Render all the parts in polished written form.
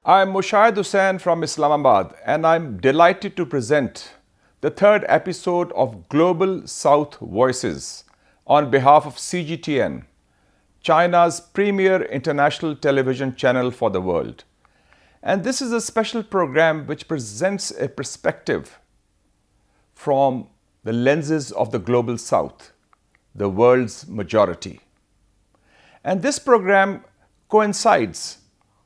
I'm Mushahid Hussain from Islamabad, and I'm delighted to present the third episode of Global South Voices on behalf of CGTN, China's premier international television channel for the world. And this is a special program which presents a perspective from the lenses of the Global South, the world's majority. And this program coincides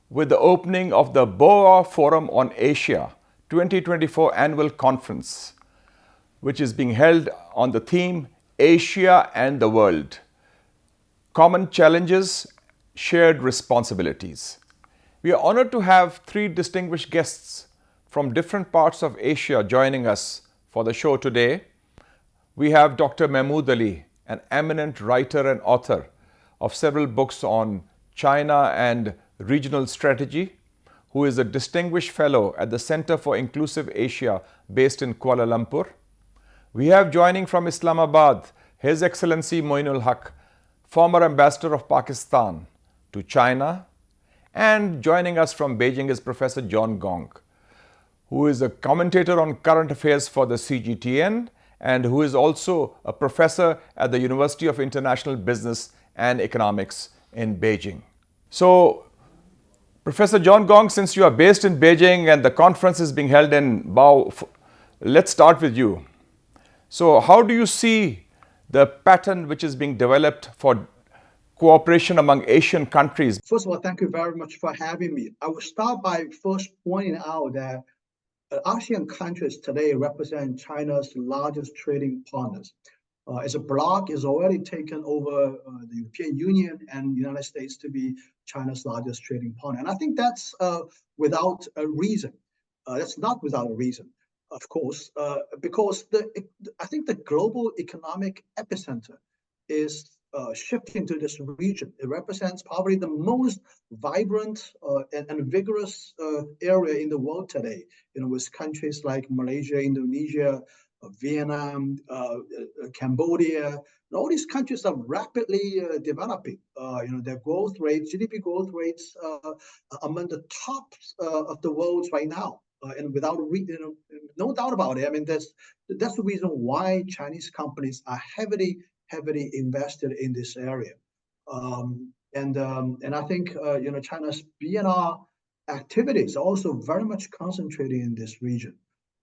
with the opening of the Boao Forum on Asia 2024 annual conference, which is being held on the theme Asia and the World, Common Challenges, Shared Responsibilities. We are honored to have three distinguished guests from different parts of Asia joining us for the show today. We have Dr. Mahmud Ali, an eminent writer and author of several books on China and regional strategy, who is a distinguished fellow at the Center for Inclusive Asia based in Kuala Lumpur. We have joining from Islamabad His Excellency Moin Haque, former ambassador of Pakistan to China, and joining us from Beijing is Professor Gong, who is a commentator on current affairs for the CGTN and who is also a professor at the University of International Business and Economics in Beijing. So, Professor Gong, since you are based in Beijing and the conference is being held in Boao, let's start with you. So, how do you see the pattern which is being developed for cooperation among Asian countries? First of all, thank you very much for having me. I will start by first pointing out that ASEAN countries today represent China's largest trading partners. As a bloc, is already taken over the European Union and the United States to be China's largest trading partner. And I think that's without a reason. That's not without a reason, of course, because I think the global economic epicenter is shifting to this region. It represents probably the most vibrant and vigorous area in the world today, with countries like Malaysia, Indonesia, Vietnam, Cambodia. All these countries are rapidly developing. Their growth rates, GDP growth rates, among the tops of the world right now. And without no doubt about it. I mean, that's the reason why Chinese companies are heavily invested in this area. And I think China's BNR activities are also very much concentrated in this region.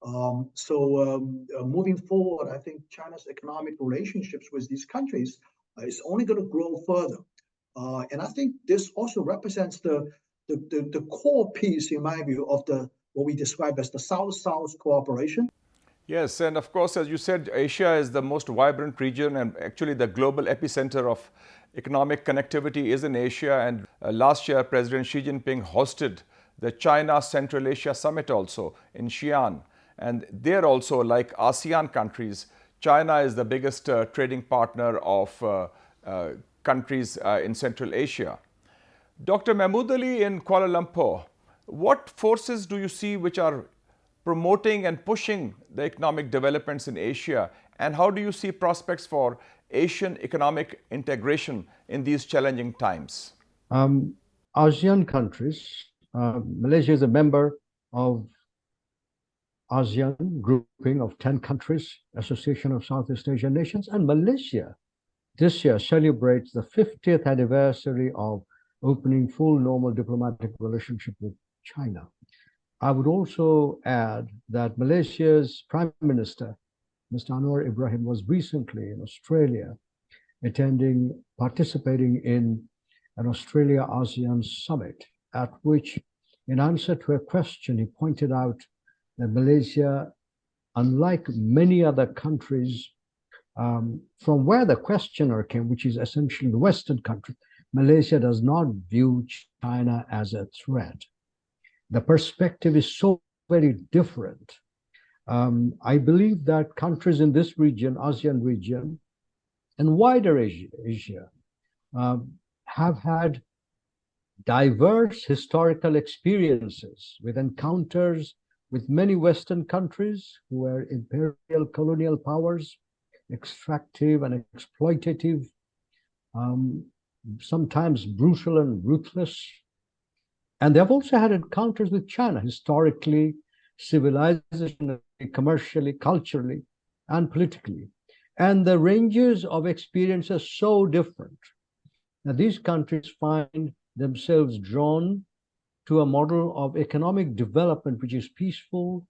Moving forward, I think China's economic relationships with these countries is only going to grow further. And I think this also represents the core piece, in my view, of what we describe as the South-South cooperation. Yes, and of course, as you said, Asia is the most vibrant region, and actually the global epicenter of economic connectivity is in Asia. And last year, President Xi Jinping hosted the China Central Asia Summit also in Xi'an. And there also, like ASEAN countries, China is the biggest trading partner of countries in Central Asia. Dr. Mahmud Ali in Kuala Lumpur, what forces do you see which are promoting and pushing the economic developments in Asia, and how do you see prospects for Asian economic integration in these challenging times? ASEAN countries, Malaysia is a member of ASEAN grouping of 10 countries, Association of Southeast Asian Nations, and Malaysia this year celebrates the 50th anniversary of opening full normal diplomatic relationship with China. I would also add that Malaysia's Prime Minister, Mr. Anwar Ibrahim, was recently in Australia participating in an Australia-ASEAN summit, at which, in answer to a question, he pointed out that Malaysia, unlike many other countries, from where the questioner came, which is essentially the Western country, Malaysia does not view China as a threat. The perspective is so very different. I believe that countries in this region, ASEAN region, and wider Asia, have had diverse historical experiences with encounters with many Western countries who were imperial colonial powers, extractive and exploitative, sometimes brutal and ruthless, And they've also had encounters with China historically, civilizationally, commercially, culturally, and politically. And the ranges of experience are so different. Now, these countries find themselves drawn to a model of economic development which is peaceful,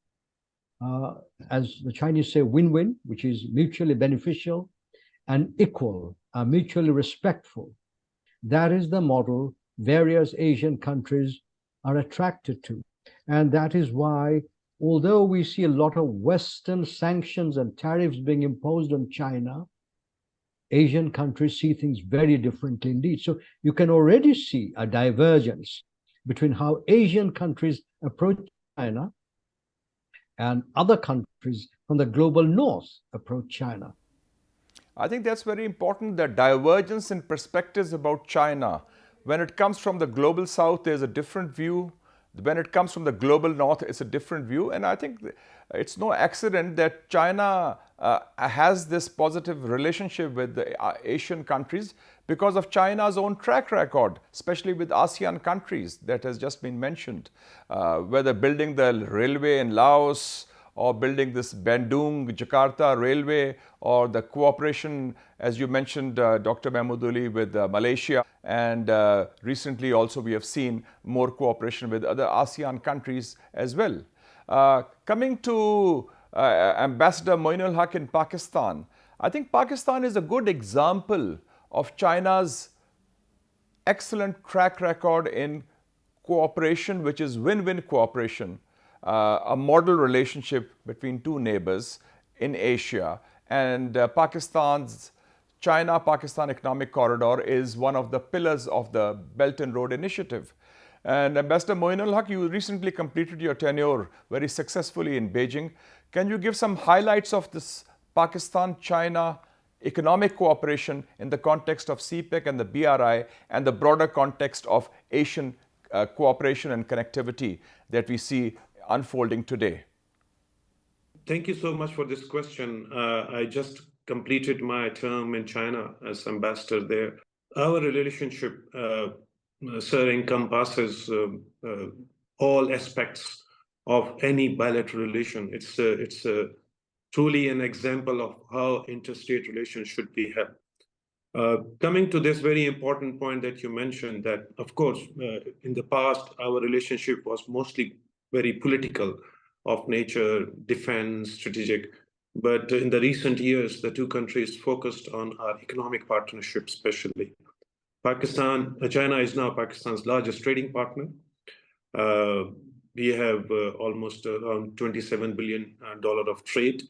as the Chinese say, win-win, which is mutually beneficial and equal, mutually respectful. That is the model various Asian countries are attracted to. And that is why, although we see a lot of Western sanctions and tariffs being imposed on China, Asian countries see things very differently indeed. So you can already see a divergence between how Asian countries approach China and other countries from the global north approach China. I think that's very important, the divergence in perspectives about China. When it comes from the global south, there's a different view. When it comes from the global north, it's a different view. And I think it's no accident that China has this positive relationship with the Asian countries because of China's own track record, especially with ASEAN countries that has just been mentioned. Whether building the railway in Laos, or building this Bandung-Jakarta railway, or the cooperation, as you mentioned, Dr. Mahmud Ali, with Malaysia. And recently also we have seen more cooperation with other ASEAN countries as well. Coming to Ambassador Moin al-Haque in Pakistan, I think Pakistan is a good example of China's excellent track record in cooperation, which is win-win cooperation. A model relationship between two neighbors in Asia, and Pakistan's China-Pakistan Economic Corridor is one of the pillars of the Belt and Road Initiative. And Ambassador Moin al-Haque, you recently completed your tenure very successfully in Beijing. Can you give some highlights of this Pakistan-China economic cooperation in the context of CPEC and the BRI and the broader context of Asian cooperation and connectivity that we see unfolding today? Thank you so much for this question. I just completed my term in China as ambassador there. Our relationship, sir, encompasses all aspects of any bilateral relation. It's truly an example of how interstate relations should be held. Coming to this very important point that you mentioned, that of course, in the past, our relationship was mostly very political of nature, defense, strategic. But in the recent years, the two countries focused on our economic partnership, especially. China is now Pakistan's largest trading partner. We have almost around $27 billion of trade.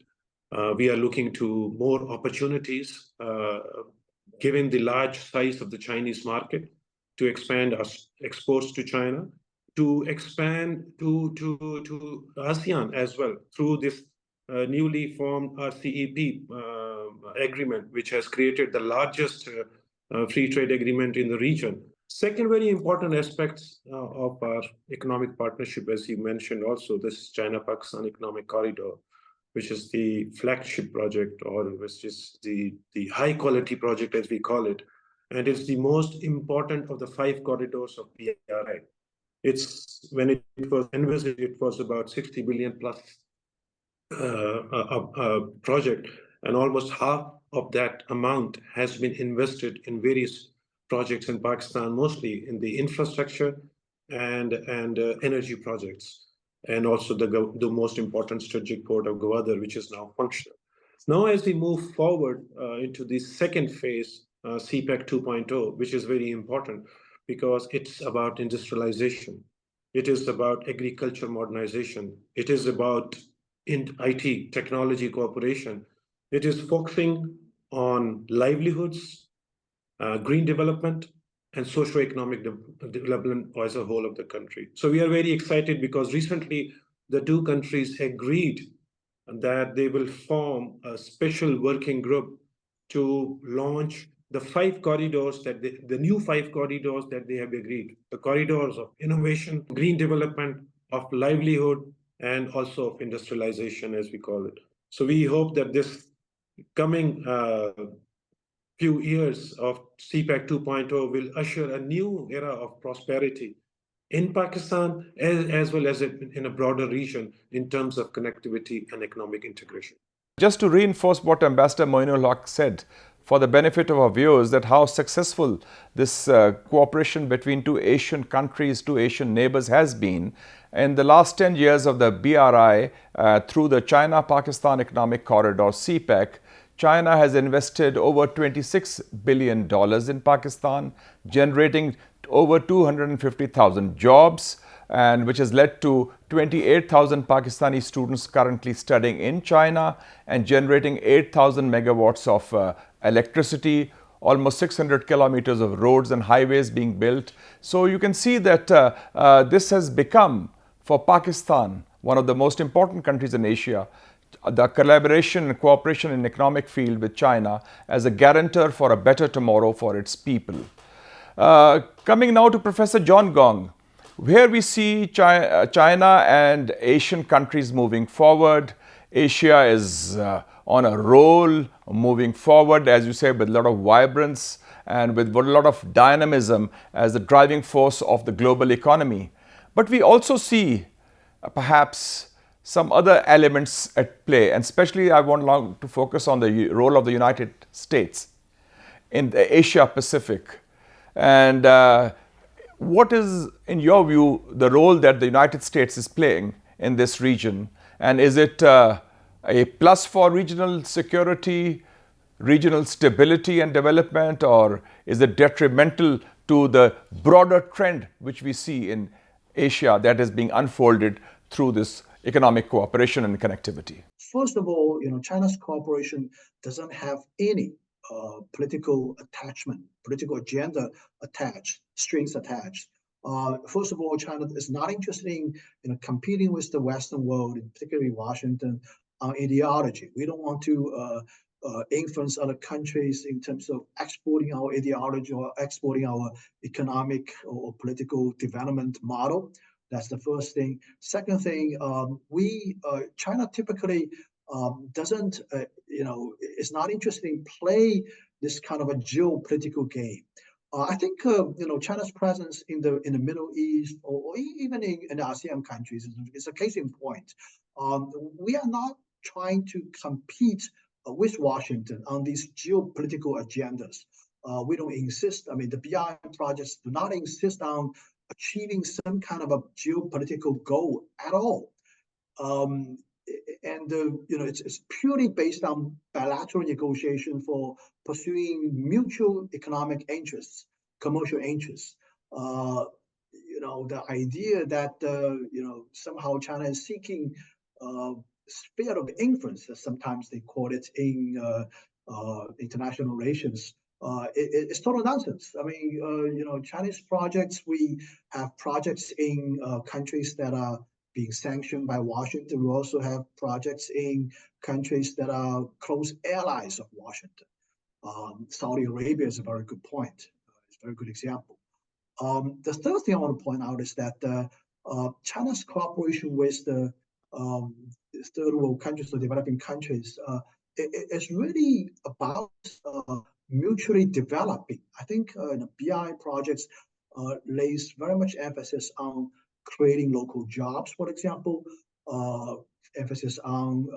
We are looking to more opportunities, given the large size of the Chinese market, to expand our exports to China, to expand to ASEAN as well through this newly formed RCEP agreement, which has created the largest free trade agreement in the region. Second very important aspect of our economic partnership, as you mentioned also, this China-Pakistan Economic Corridor, which is the flagship project, or which is the high quality project as we call it. And it's the most important of the 5 corridors of BRI. When it was envisaged, it was about 60 billion plus project, and almost half of that amount has been invested in various projects in Pakistan, mostly in the infrastructure and energy projects, and also the most important strategic port of Gwadar, which is now functional. Now, as we move forward into the second phase, CPEC 2.0, which is very important, because it's about industrialization. It is about agriculture modernization. It is about IT, technology cooperation. It is focusing on livelihoods, green development, and socio-economic development as a whole of the country. So we are very excited because recently the two countries agreed that they will form a special working group to launch the 5 corridors the new 5 corridors that they have agreed, the corridors of innovation, green development, of livelihood, and also of industrialization, as we call it. So we hope that this coming few years of CPEC 2.0 will usher a new era of prosperity in Pakistan, as well as in a broader region in terms of connectivity and economic integration. Just to reinforce what Ambassador Moin said, for the benefit of our viewers, that how successful this cooperation between two Asian countries, two Asian neighbors has been. In the last 10 years of the BRI, through the China-Pakistan Economic Corridor, CPEC, China has invested over $26 billion in Pakistan, generating over 250,000 jobs, and which has led to 28,000 Pakistani students currently studying in China and generating 8,000 megawatts of electricity, almost 600 kilometers of roads and highways being built. So you can see that this has become, for Pakistan, one of the most important countries in Asia, the collaboration and cooperation in economic field with China as a guarantor for a better tomorrow for its people. Coming now to Professor John Gong, where we see China and Asian countries moving forward. Asia is on a roll, moving forward, as you say, with a lot of vibrance and with a lot of dynamism as the driving force of the global economy. But we also see perhaps some other elements at play, and especially I want now to focus on the role of the United States in the Asia Pacific. And what is, in your view, the role that the United States is playing in this region? And is it a plus for regional security, regional stability and development, or is it detrimental to the broader trend which we see in Asia that is being unfolded through this economic cooperation and connectivity? First of all, China's cooperation doesn't have any political attachment, political agenda attached, strings attached. First of all, China is not interested in competing with the Western world, particularly Washington, on ideology. We don't want to influence other countries in terms of exporting our ideology or exporting our economic or political development model. That's the first thing. Second thing, China typically doesn't, is not interested in play this kind of a geopolitical game. I think, China's presence in the Middle East or even in the ASEAN countries is a case in point. We are not trying to compete with Washington on these geopolitical agendas. We don't insist, the BRI projects do not insist on achieving some kind of a geopolitical goal at all. It's purely based on bilateral negotiation for pursuing mutual economic interests, commercial interests. The idea that somehow China is seeking sphere of influence, as sometimes they call it in international relations, it's total nonsense. Chinese projects, we have projects in countries that are being sanctioned by Washington. We also have projects in countries that are close allies of Washington. Saudi Arabia is a very good point. It's a very good example. The third thing I want to point out is that China's cooperation with the third world countries, the developing countries, is really about mutually developing. I think the BRI projects lays very much emphasis on creating local jobs, for example, emphasis on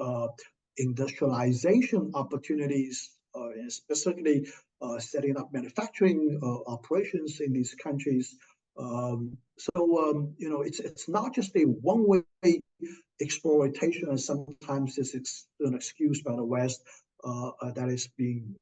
industrialization opportunities, and specifically setting up manufacturing operations in these countries. It's not just a one-way exploitation, and sometimes it's an excuse by the West that is being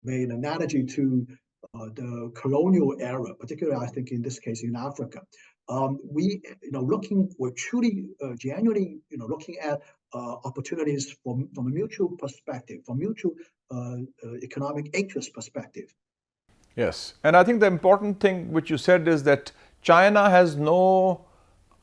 made an analogy to the colonial era, particularly I think in this case in Africa. We're truly genuinely, looking at opportunities from a mutual perspective, from mutual economic interest perspective. Yes, and I think the important thing which you said is that China has no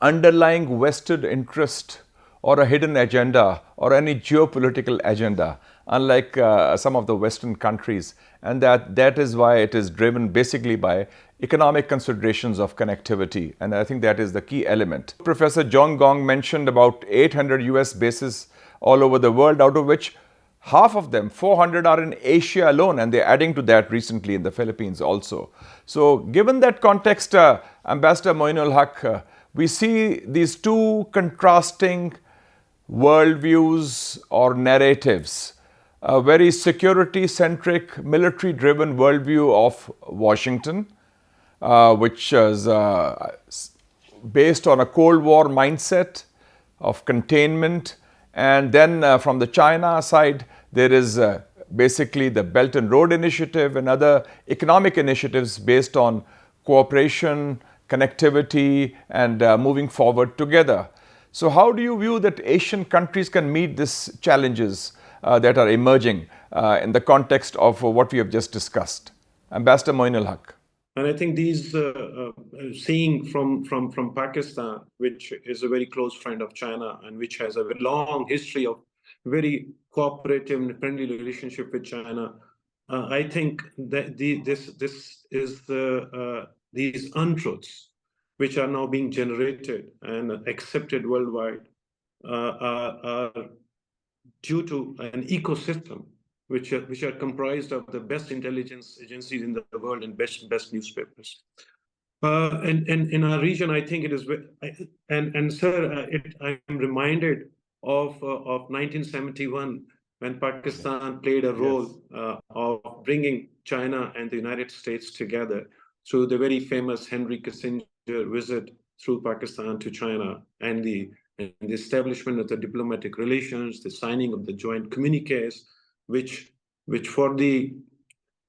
underlying vested interest or a hidden agenda or any geopolitical agenda, unlike some of the Western countries, and that is why it is driven basically by economic considerations of connectivity, and I think that is the key element. Professor John Gong mentioned about 800 US bases all over the world, out of which half of them, 400, are in Asia alone, and they're adding to that recently in the Philippines also. So given that context, Ambassador Moin Haque, we see these two contrasting worldviews or narratives. A very security-centric, military-driven worldview of Washington, which is based on a Cold War mindset of containment. And then from the China side, there is basically the Belt and Road Initiative and other economic initiatives based on cooperation, connectivity, and moving forward together. So how do you view that Asian countries can meet these challenges that are emerging in the context of what we have just discussed? Ambassador Moin Haque. And I think these, seeing from Pakistan, which is a very close friend of China and which has a long history of very cooperative and friendly relationship with China, I think that this is these untruths which are now being generated and accepted worldwide are due to an ecosystem which are comprised of the best intelligence agencies in the world and best newspapers. And in our region, I think it is, and sir, I'm reminded of 1971 when Pakistan played a role of bringing China and the United States together through the very famous Henry Kissinger visit through Pakistan to China and the establishment of the diplomatic relations, the signing of the joint communiques, which for the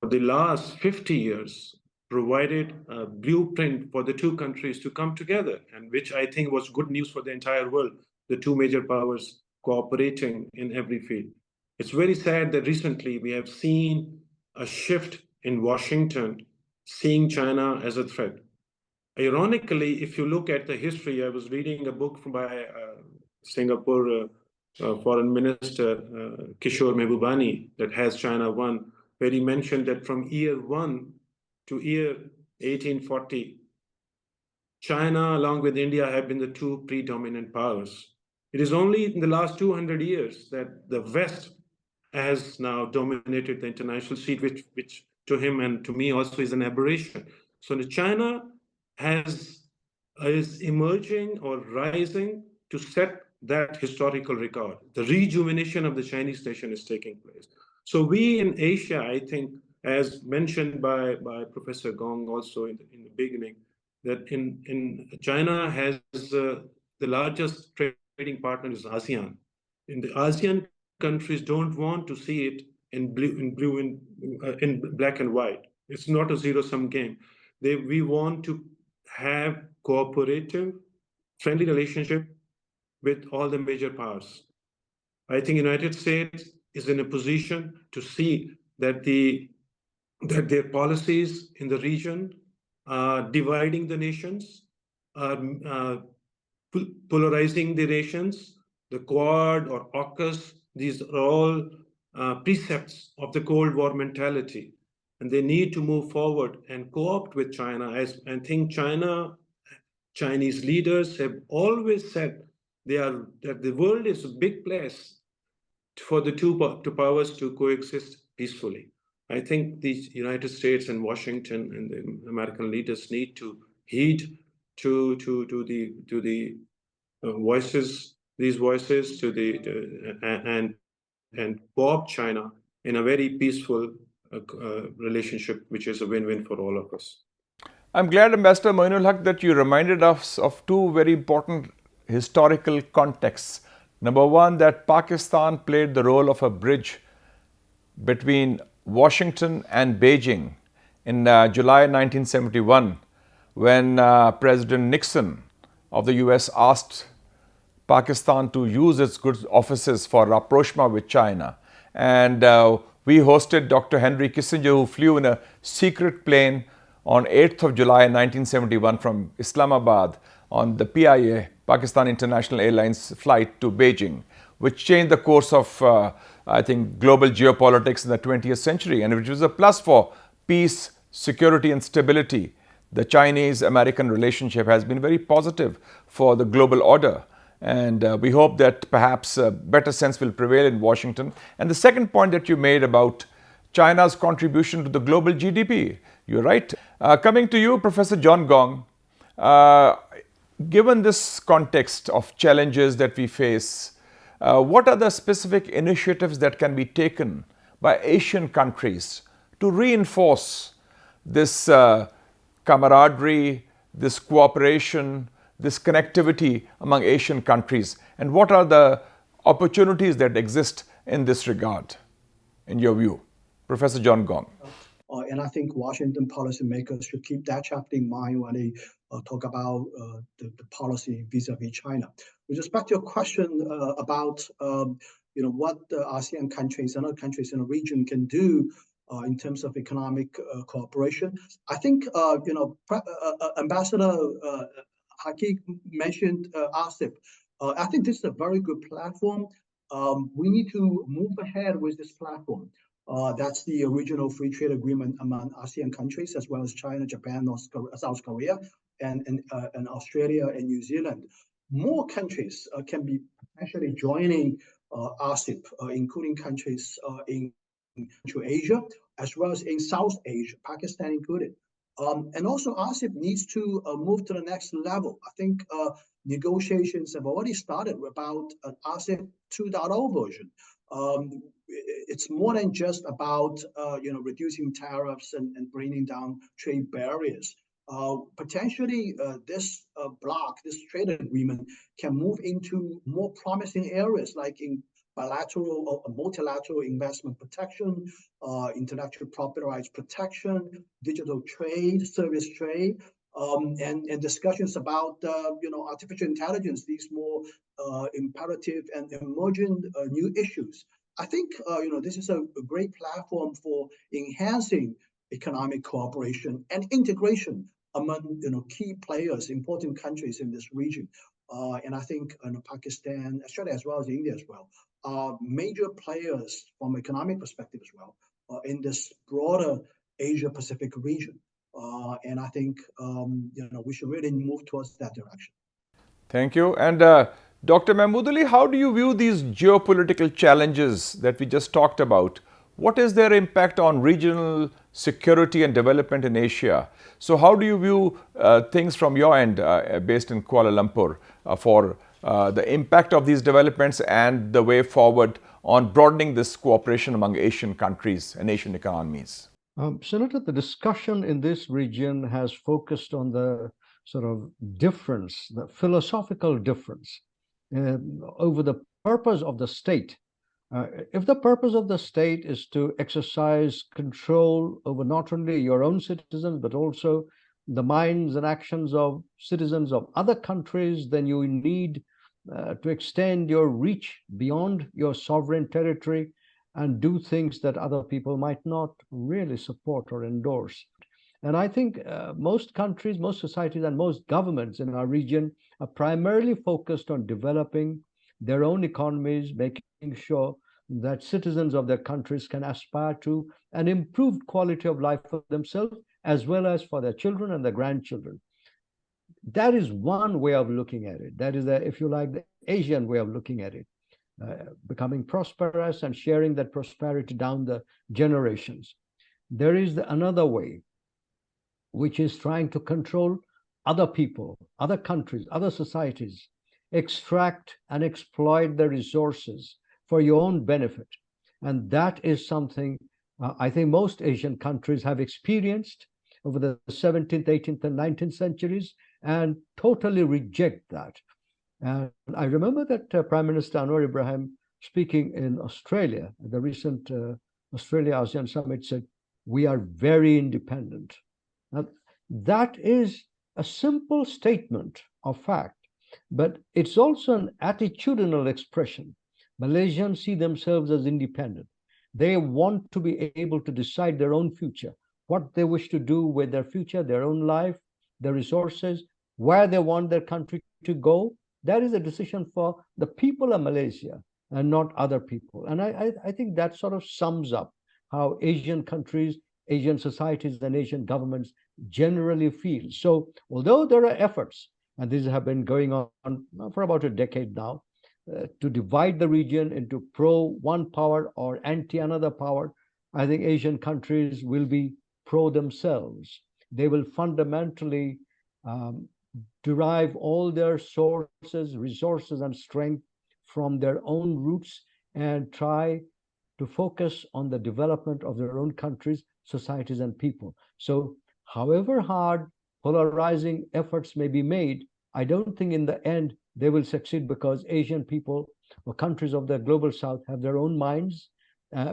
last 50 years provided a blueprint for the two countries to come together, and which I think was good news for the entire world, the two major powers cooperating in every field. It's very sad that recently we have seen a shift in Washington, seeing China as a threat. Ironically, if you look at the history, I was reading a book by Singapore Foreign Minister Kishore Mehbubani that has China One, where he mentioned that from year 1 to year 1840, China along with India have been the two predominant powers. It is only in the last 200 years that the West has now dominated the international scene, which to him and to me also is an aberration. So China is emerging or rising to set that historical record. The rejuvenation of the Chinese nation is taking place. So we in Asia, I think, as mentioned by Professor Gong also in the beginning, that in China has the largest trading partner is ASEAN. In the ASEAN countries don't want to see it in black and white. It's not a zero-sum game. We want to have cooperative, friendly relationship with all the major powers. I think United States is in a position to see that their policies in the region are dividing the nations, are polarizing the nations. The Quad or AUKUS, these are all precepts of the Cold War mentality. And they need to move forward and co-opt with China. I think Chinese leaders have always said that the world is a big place for the two powers to coexist peacefully. I think the United States and Washington and the American leaders need to heed to the voices, these voices, and co-opt China in a very peaceful relationship, which is a win-win for all of us. I'm glad, Ambassador Moin Haque, that you reminded us of two very important historical contexts. Number one, that Pakistan played the role of a bridge between Washington and Beijing in July 1971, when President Nixon of the US asked Pakistan to use its good offices for rapprochement with China. And we hosted Dr. Henry Kissinger, who flew in a secret plane on 8th of July 1971 from Islamabad on the PIA, Pakistan International Airlines flight to Beijing, which changed the course of, I think, global geopolitics in the 20th century, and which was a plus for peace, security, and stability. The Chinese-American relationship has been very positive for the global order. And we hope that perhaps a better sense will prevail in Washington. And the second point that you made about China's contribution to the global GDP, you're right. Coming to you, Professor John Gong, Given this context of challenges that we face, what are the specific initiatives that can be taken by Asian countries to reinforce this camaraderie, this cooperation, this connectivity among Asian countries? And what are the opportunities that exist in this regard, in your view? Professor John Gong. And I think Washington policymakers should keep that chapter in mind when they talk about the policy vis-a-vis China. With respect to your question about what the ASEAN countries and other countries in the region can do in terms of economic cooperation, I think Ambassador Haque mentioned RCEP. I think this is a very good platform. We need to move ahead with this platform. That's the original free trade agreement among ASEAN countries, as well as China, Japan, South Korea, and Australia and New Zealand. More countries can be potentially joining RCEP, including countries in Asia, as well as in South Asia, Pakistan included. And also RCEP needs to move to the next level. I think negotiations have already started about an RCEP 2.0 version. It's more than just about reducing tariffs and bringing down trade barriers. Potentially, this bloc, this trade agreement, can move into more promising areas like in bilateral or multilateral investment protection, intellectual property rights protection, digital trade, service trade, and discussions about artificial intelligence, these more imperative and emerging new issues. I think this is a great platform for enhancing economic cooperation and integration among key players, important countries in this region. And I think Pakistan, Australia, as well as India as well, are major players from economic perspective as well in this broader Asia-Pacific region. And I think we should really move towards that direction. Thank you. And Dr. Mahmud Ali, how do you view these geopolitical challenges that we just talked about? What is their impact on regional security and development in Asia? So how do you view things from your end, based in Kuala Lumpur, for the impact of these developments and the way forward on broadening this cooperation among Asian countries and Asian economies? Senator, the discussion in this region has focused on the sort of difference, the philosophical difference over the purpose of the state. If the purpose of the state is to exercise control over not only your own citizens, but also the minds and actions of citizens of other countries, then you need to extend your reach beyond your sovereign territory and do things that other people might not really support or endorse. And I think most countries, most societies, and most governments in our region are primarily focused on developing their own economies, making sure that citizens of their countries can aspire to an improved quality of life for themselves, as well as for their children and their grandchildren. That is one way of looking at it. That is, if you like, the Asian way of looking at it. Becoming prosperous and sharing that prosperity down the generations. There is another way, which is trying to control other people, other countries, other societies, extract and exploit the resources for your own benefit. And that is something I think most Asian countries have experienced over the 17th, 18th, and 19th centuries and totally reject that. And I remember that Prime Minister Anwar Ibrahim speaking in Australia, at the recent Australia-ASEAN summit, said, "We are very independent." Now, that is a simple statement of fact, but it's also an attitudinal expression. Malaysians see themselves as independent. They want to be able to decide their own future, what they wish to do with their future, their own life, their resources, where they want their country to go. That is a decision for the people of Malaysia and not other people. And I think that sort of sums up how Asian countries, Asian societies, and Asian governments generally feel. So although there are efforts, and these have been going on for about a decade now, to divide the region into pro one power or anti another power, I think Asian countries will be pro themselves. They will fundamentally derive all their sources, resources, and strength from their own roots and try to focus on the development of their own countries, societies, and people. So, however hard polarizing efforts may be made, I don't think in the end they will succeed, because Asian people or countries of the global south have their own minds.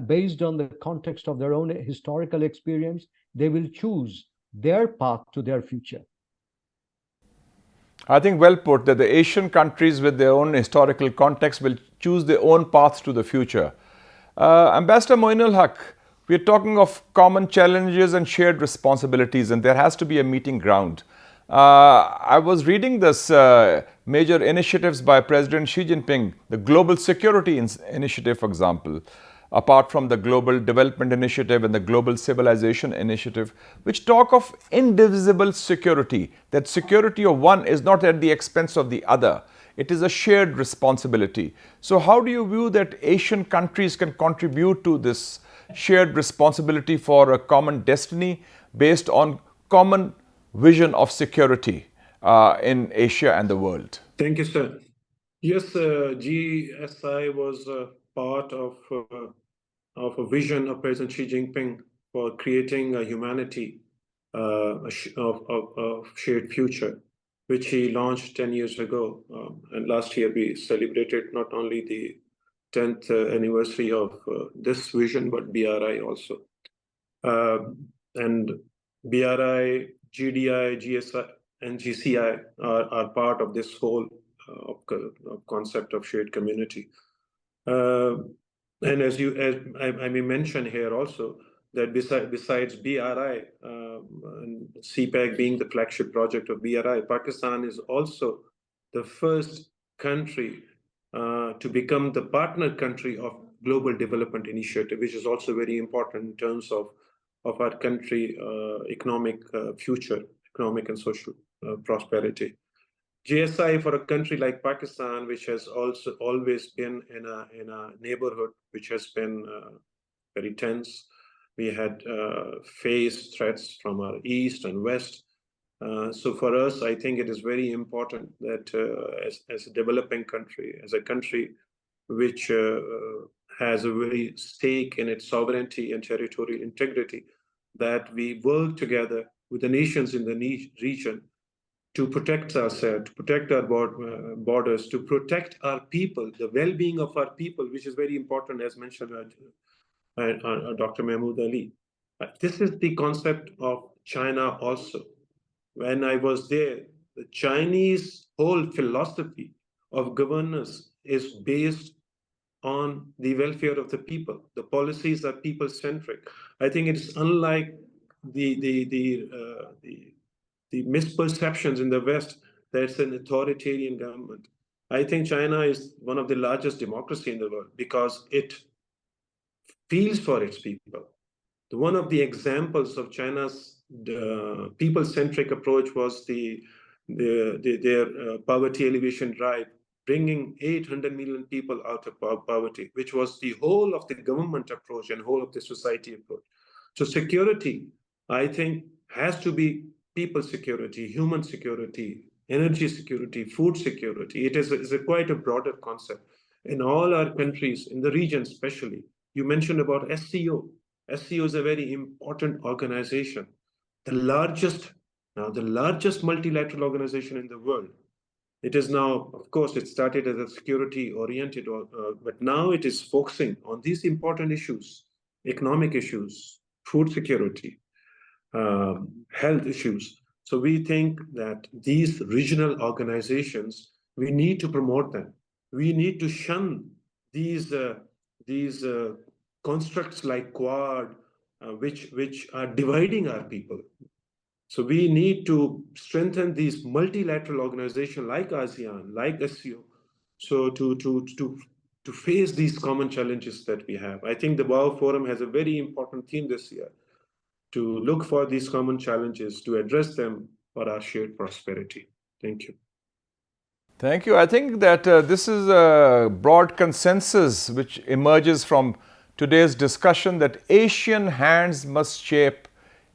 Based on the context of their own historical experience, they will choose their path to their future. I think well put, that the Asian countries with their own historical context will choose their own path to the future. Ambassador Moin Haque, we are talking of common challenges and shared responsibilities, and there has to be a meeting ground. I was reading this major initiatives by President Xi Jinping, the Global Security Initiative, for example, apart from the Global Development Initiative and the Global Civilization Initiative, which talk of indivisible security, that security of one is not at the expense of the other. It is a shared responsibility. So how do you view that Asian countries can contribute to this shared responsibility for a common destiny based on common vision of security in Asia and the world? Thank you, sir. Yes, GSI was part of a vision of President Xi Jinping for creating a humanity of shared future, which he launched 10 years ago. And last year we celebrated not only the 10th anniversary of this vision, but BRI also. And BRI, GDI, GSI, and GCI are part of this whole concept of shared community. And as I may mention here also, that besides BRI, and CPEC being the flagship project of BRI, Pakistan is also the first country to become the partner country of Global Development Initiative, which is also very important in terms of our country economic future, economic and social prosperity. GSI for a country like Pakistan, which has also always been in a neighborhood which has been very tense. We had faced threats from our east and west. So for us, I think it is very important that as a developing country, as a country which has a very stake in its sovereignty and territorial integrity, that we work together with the nations in the region to protect ourselves, to protect our borders, to protect our people, the well-being of our people, which is very important, as mentioned by Dr. Mahmud Ali. This is the concept of China also. When I was there, the Chinese whole philosophy of governance is based on the welfare of the people. The policies are people-centric. I think it's unlike the misperceptions in the West that it's an authoritarian government. I think China is one of the largest democracy in the world because it feels for its people. One of the examples of China's people-centric approach was their poverty alleviation drive, bringing 800 million people out of poverty, which was the whole of the government approach and whole of the society approach. So security, I think, has to be people security, human security, energy security, food security. It is quite a broader concept. In all our countries, in the region especially, you mentioned about SCO. SCO is a very important organization, the largest multilateral organization in the world. It is now, of course, it started as a security-oriented, but now it is focusing on these important issues, economic issues, food security, health issues. So we think that these regional organizations, we need to promote them. We need to shun these constructs like Quad, which are dividing our people. So we need to strengthen these multilateral organizations like ASEAN, like SCO, so to face these common challenges that we have. I think the Boao Forum has a very important theme this year, to look for these common challenges, to address them for our shared prosperity. Thank you. Thank you. I think that this is a broad consensus which emerges from today's discussion, that Asian hands must shape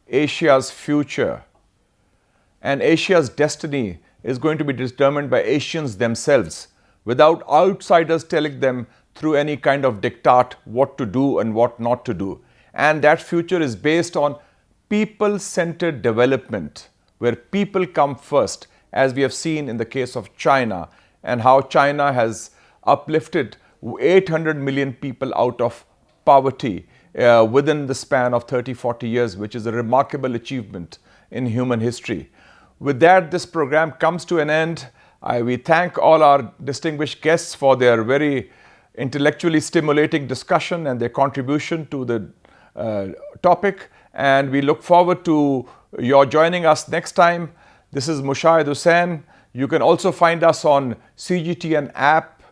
Asia's future and Asia's destiny is going to be determined by Asians themselves, without outsiders telling them through any kind of diktat what to do and what not to do. And that future is based on people-centered development, where people come first, as we have seen in the case of China, and how China has uplifted 800 million people out of poverty within the span of 30-40 years, which is a remarkable achievement in human history. With that, this program comes to an end. We thank all our distinguished guests for their very intellectually stimulating discussion and their contribution to the topic. And we look forward to your joining us next time. This is Mushahid Hussain. You can also find us on CGTN app,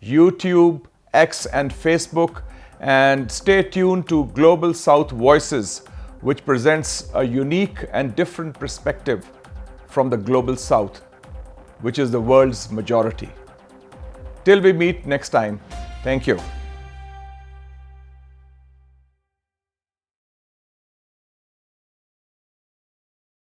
YouTube, X and Facebook. And stay tuned to Global South Voices, which presents a unique and different perspective from the Global South, which is the world's majority. Till we meet next time, thank you.